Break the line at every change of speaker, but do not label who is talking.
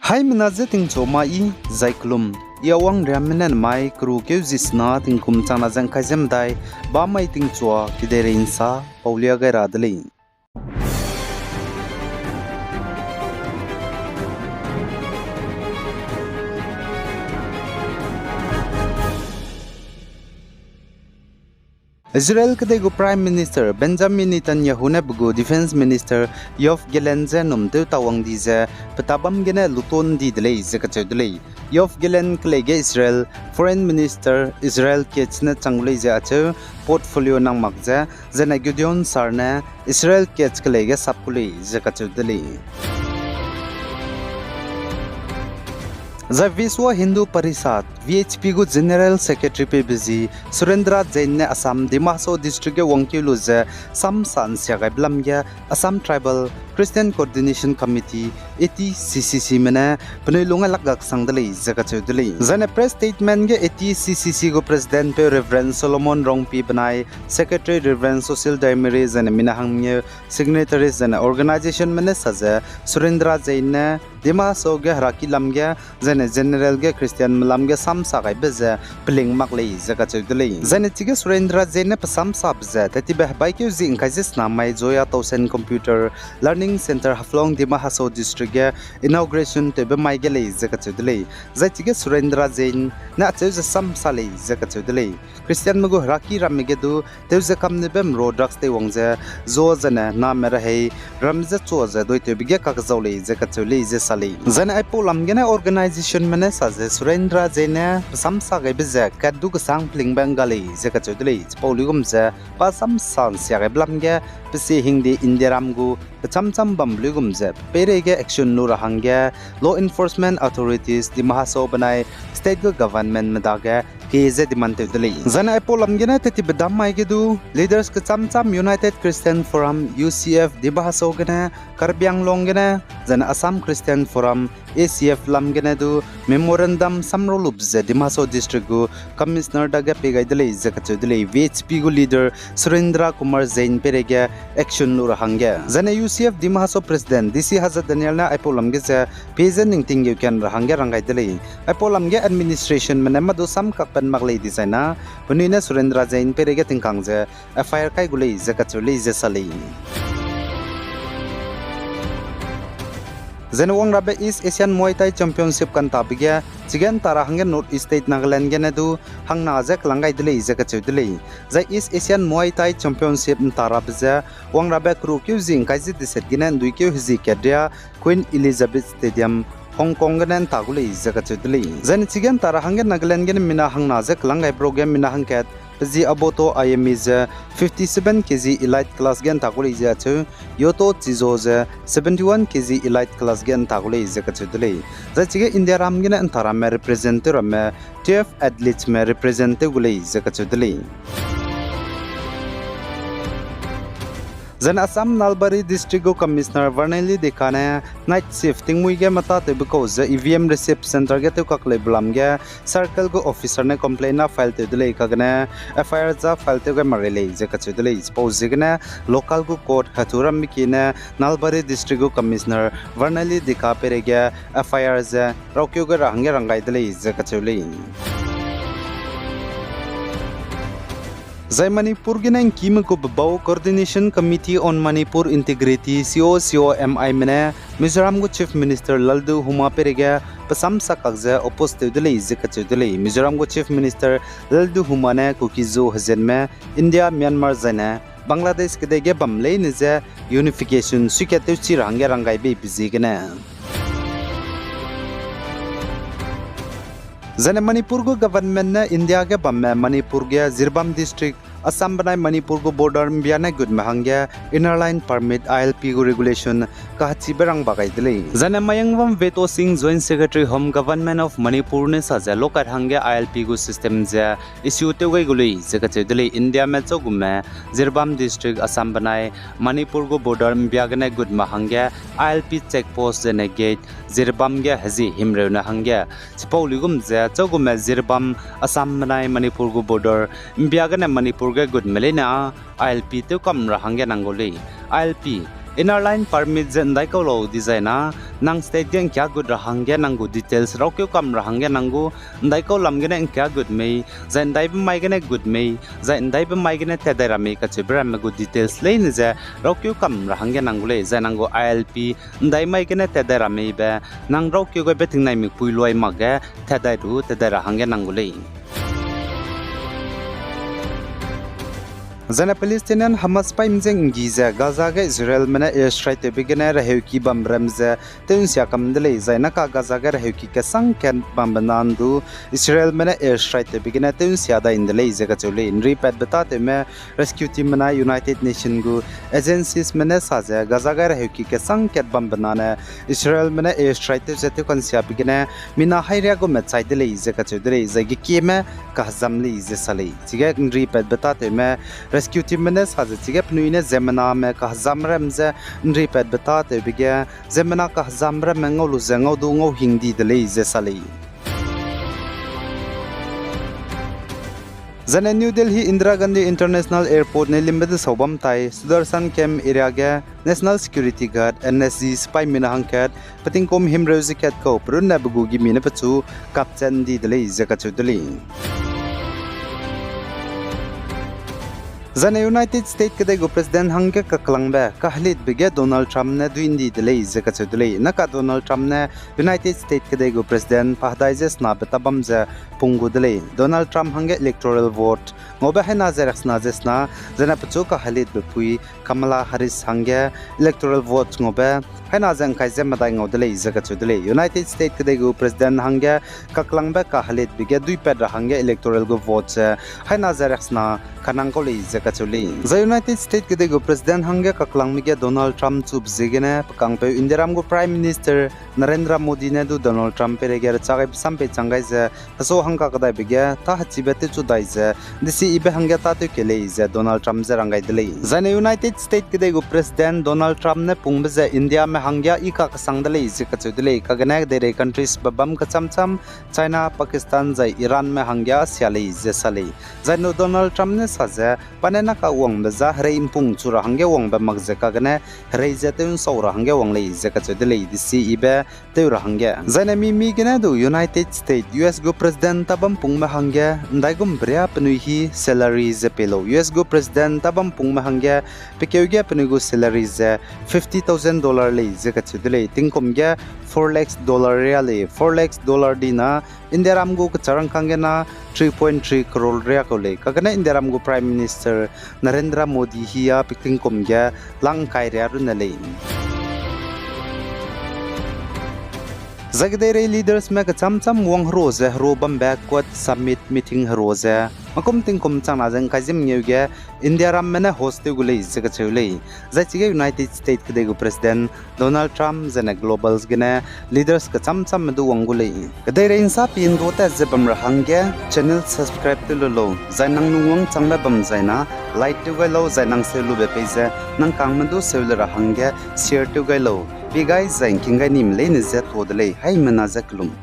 Hai menaze ting choma I zaiklum iawang riaminen mai kru ke jisna ting kum chana jang khajem dai ba mai ting chwa kidere insa paulia ga radli Israel kadego Prime Minister Benjamin Netanyahu ne bugu Defense Minister Yoav Gallant je numte tawang di je petabam gene luton di delay je kachudlei Yoav Gallant klege Israel Foreign Minister Israel kechne changlei je achu portfolio nang makje jena Gideon Sarne Israel kech klege sapkulei je kachudlei The Viswa Hindu Parishad VHP gu General Secretary pe busy Surendra Jain ne Assam Dimaso district ke Wangkilu je Sam San Syagai Blamya Assam Tribal Christian Coordination Committee ATCCC mena penilunga lagak sangdalei zakachudlei jane press statement ge ATCCC go president pe Reverend Solomon Rongpi banai secretary Reverend Social Daimere jane minahangye signatories jane organization mena saja Surendra Jain ne Dimaso ge haraki lamge jane general ge Christian lamge sam sagai beze pling maklei zakachudlei jane tige Surendra Jain ne pasam sabze tati bah baike jing khajes namai Joya Tausen Computer Learning Center Haflong Dimahaso district ge inauguration te be mai gelei zakachudlei jaitige Surendra Jain na cheuza sam salei zakachudlei Christian mugo raki ramige du teuza kamne bem ro drugs te wongje zo jana na mera hei ramza choza doite bige kakzaulei zakachulei je salei jana aipo lamgena organization mane saje Surendra Jain sam sagai beze kadu sang pling bengali zakachudlei pauligum je pa sam san siagai blamge pese hingde indiramgu cham bambligum je perege action nu rahangge law enforcement authorities di mahaso banai state government madaga keze dimante deli jana apolam gena teti bedam mai gedu leaders ke cham United Christian Forum UCF di mahaso gena karbyang long gena jana Assam Christian Forum ACF lam gena du memorandum samrolup je di mahaso district gu commissioner daga pegai deli zakachudeli VHP gu leader Surendra Kumar Jain perege action nu rahangge jana UCF di mahaso president DC Hazrat Daniel na apolam ge je pezen ning you can rahangge rangai deli apolam ge administration menema du sam pen maglei designa bunina Surendra Jain perege tingkang je FIR kai gulei zakachulei je salei Zenwang Rabe East Asian Muay Thai Championship kan tabigya chigen tara hangen North East State Nagaland gena du hangna jak langai delei zakachudlei zai East Asian Muay Thai Championship tara bza wang Rabe kru kyu jing kaiji diset genen dui kyu hizi kedya Queen Elizabeth Stadium Hong Kong genen tagulei zakachudlei zan chigen tara hangen Nagaland gen mina hangna jak langai program mina hangket Zi aboto IM is 57 kg elite class gen tagulei ja chu yoto chizo je 71 kg elite class gen tagulei zakachudlei zachige India ram gen antara me representative me 12 athletes me representative gulei zakachudlei Zen Assam Nalbari District Commissioner Varneli Dekane night shifting muige mata te biko je EVM receipt center ge te kakle blamge circle go officer ne complaint na file te dele kagne FIR ja file te ge marele je kachudele suppose gne local go court hathuram mikine Nalbari District Commissioner Varneli Deka perege FIR ja rokyo ge range rangai dele je kachule Zai Manipur ginang kim ko babau coordination committee on Manipur integrity COMI mene Mizoram go chief minister Laldu Huma perega pasam sakakja opposite delei zakachudlei Mizoram go chief minister Laldu Huma ne kukizo hazenme India Myanmar jana Bangladesh kedege bamlei nije unification sikate chirange rangai be bizigena Zane Manipur go government na India ke bamme Manipur ge Zirbam district Assam banai Manipur go border biana good mahangya inner line permit ILP go regulation kahachi berang bagai delei Zane Mayangwam Veto Singh Joint Secretary Home Government of Manipur ne saja lokar hangya ILP go system ja issue te goi gulei jagache delei India me chogume Zirbam district Assam banai Manipur go border biagane good mahangya ILP check post jane gate Zirbam ge haji himreuna hangya chpauligum ja chogume Zirbam Assam banai Manipur go border biagane Manipur ge good melena ILP te kam rahangya nangolei ILP inner line permit zen dai ko lo designa nang state gen kya good rahangge nangu details raw kyu kam rahangge nangu dai ko lam gen kya good mei zen dai ba mai gen good mei zen dai ba mai gen te dai rame ka chibra me good details le ni je raw kyu kam rahangge nangu le zen nangu ilp dai mai gen te dai rame ba nang raw kyu go beting nai mi pui loi mag te dai ru te dai rahangge nangu le Zana Palestinian Hamas paimjeng giza Gaza ga Israel mena airstrike te bigena raheuki bamramza tensia kamdele zaina ka Gaza ga raheuki ka sangken bambanandu Israel mena airstrike te bigena tensia da indele zega chole inri pat batate me rescue team mena United Nation gu agencies mena saza Gaza ga raheuki ka sangket bambanana Israel mena airstrike te zete konsia bigena mina hairia go met saidele zega chole zegi kime ka zamli zesali tiga inri pat batate me rescue team menes hazitiga pnuine zemana me ka zamram ze nripet batate bige zemana ka zamram ngolu zengau du ngau hingdi dele ze sali Zana New Delhi Indira Gandhi International Airport ne limbe sobam tai Sudarshan Camp area ga National Security Guard NSG spy minahangkat patingkom himreuzikat ko prunna bugugi mina pachu kapchen di dele ze ka chudeli Zana United States kadai go President hangge ka klangba kahlit bige Donald Trump ne duindi delay zeka chudulei naka Donald Trump ne United States kadai go President pahdaijes na betabam ze pungu delay Donald Trump hangge electoral vote ngoba hena zeraxna jesna zana pachu ka halit bepui Kamala Harris hangge electoral vote ngoba hena jang kai jema dai ngodelei zeka chudulei United States kadai go President hangge ka klangba ka halit bige dui pedra hangge electoral go vote hena zeraxna kanang ko lei kachuli the United States kede go president hangge kaklang mige Donald Trump chub zigene pakang pe Indiram go prime minister Narendra Modi ne du Donald Trump pe ger chagai sampe changai ze so hangka kadai bige ta hachibete chu dai ze disi ibe hangge ta te kele ze Donald Trump ze rangai dele zane United States kede go president Donald Trump ne pungbe ze India me hangya i ka sang dele ze kachudele kagane de countries babam ka chamcham China Pakistan zai Iran me hangya siale ze sale zane Donald Trump ne saze panena ka wong beza hreim pung chura hangge wong ba magze ka gane hrei jetun saura hangge wong lei ze ka chedele disi ibe teura hangge zane mi gene du United States US go president tabam pung ma hangge ndaigum bria pnui hi salary ze pelo US go president tabam pung ma hangge pekeuge pnui go salary ze $50,000 lei ze ka chedele tingkom ge $4 lakhs reale $4 lakhs dina Indiram go charang kange na 3.3 crore ria ko le kagana Indiram go prime minister Narendra Modi hiya piking komga lang kai ria ru na le Zagdere leaders me ka chamcham wong roze robam backward summit meeting roze makom tingkom chana jang kajim nyuge India ram mena host gule izga chule zachige United States kede go president Donald Trump zena globals gene leaders ka chamcham medu wongule kadere insa pin do ta zebam rahangge channel subscribe to lo zainang nuwang changba bam zaina like to ga lo zainang selu be page nang kang medu selu rahangge share to ga lo bi guys zain kinga nim le ne zet hodle hai mena zaklum